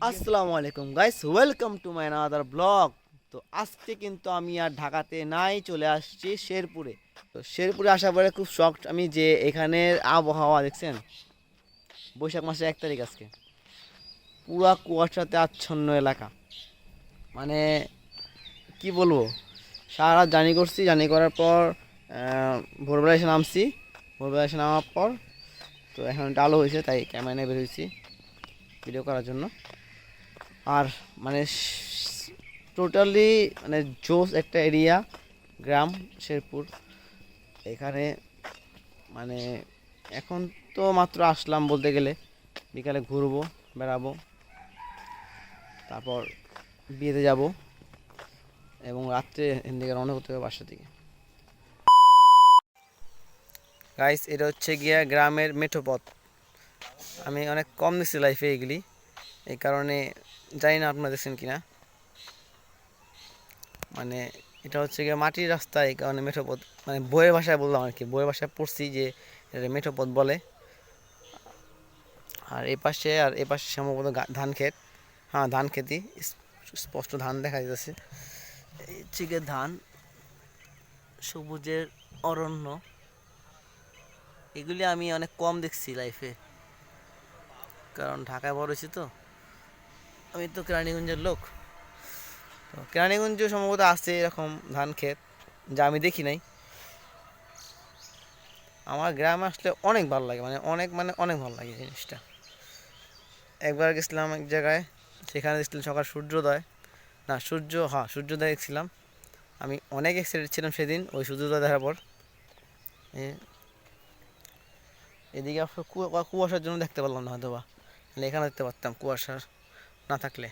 আসসালামু আলাইকুম guys, welcome to my another blog. তো আজকে কিন্তু আমি আর ঢাকাতে নাই, চলে আসছি শেরপুরে। তো শেরপুরে আসার পরে খুব শকড আমি যে এখানের আবহাওয়া দেখছেন। বৈশাখ মাসের 1 তারিখ আজকে, পুরা কুয়াশাতে আচ্ছন্ন এলাকা। মানে কি বলবো, সারা রাত জার্নি করছি, জার্নি করার পর ভোরবেলা এসে নামছি। ভোরবেলা এসে নামার পর তো এখন একটু আলো হয়েছে, তাই ক্যামেরা নিয়ে বের হয়েছি ভিডিও করার জন্য। আর মানে টোটালি মানে জোস একটা এরিয়া, গ্রাম শেরপুর। এখানে মানে এখন তো মাত্র আসলাম বলতে গেলে, বিকালে ঘুরবো, বেড়াবো, তারপর বিয়েতে যাব এবং রাত্রে এখান থেকে রওনা করতে হবে বাসা থেকে। গাইস, এটা হচ্ছে গিয়া গ্রামের মেঠো পথ। আমি অনেক কম দেখছি লাইফে এগুলি, এই কারণে জানি না আপনারা দেখছেন কিনা। মানে এটা হচ্ছে গিয়ে মাটির রাস্তা, এই কারণে মেঠো পথ, মানে বইয়ের ভাষায় বললাম আর কি, বইয়ের ভাষায় পড়ছি যে এটা মেঠো পথ বলে। আর এ পাশে সম্ভবত ধান ক্ষেত। হ্যাঁ, ধান খেতি, স্পষ্ট ধান দেখা যাচ্ছে। এই হচ্ছে গিয়ে ধান, সবুজের অরণ্য। এগুলি আমি অনেক কম দেখছি লাইফে, কারণ ঢাকায় বড় হয়েছি তো। আমি তো কেরানীগঞ্জের লোক। তো কেরানীগঞ্জে সম্ভবত আছে এরকম ধান ক্ষেত, যা আমি দেখি নাই। আমার গ্রামে আসলে অনেক ভালো লাগে, মানে অনেক ভালো লাগে জিনিসটা। একবার গেছিলাম এক জায়গায়, সেখানে দেখছিলাম সকাল সূর্যোদয়, না সূর্যোদয় দেখছিলাম। আমি অনেক এক্সাইটেড ছিলাম সেদিন ওই সূর্যোদয় দেখার পর। এদিকে কুয়াশার জন্য দেখতে পারলাম না হয়তো বা, এখানে দেখতে পারতাম কুয়াশার না থাকলে।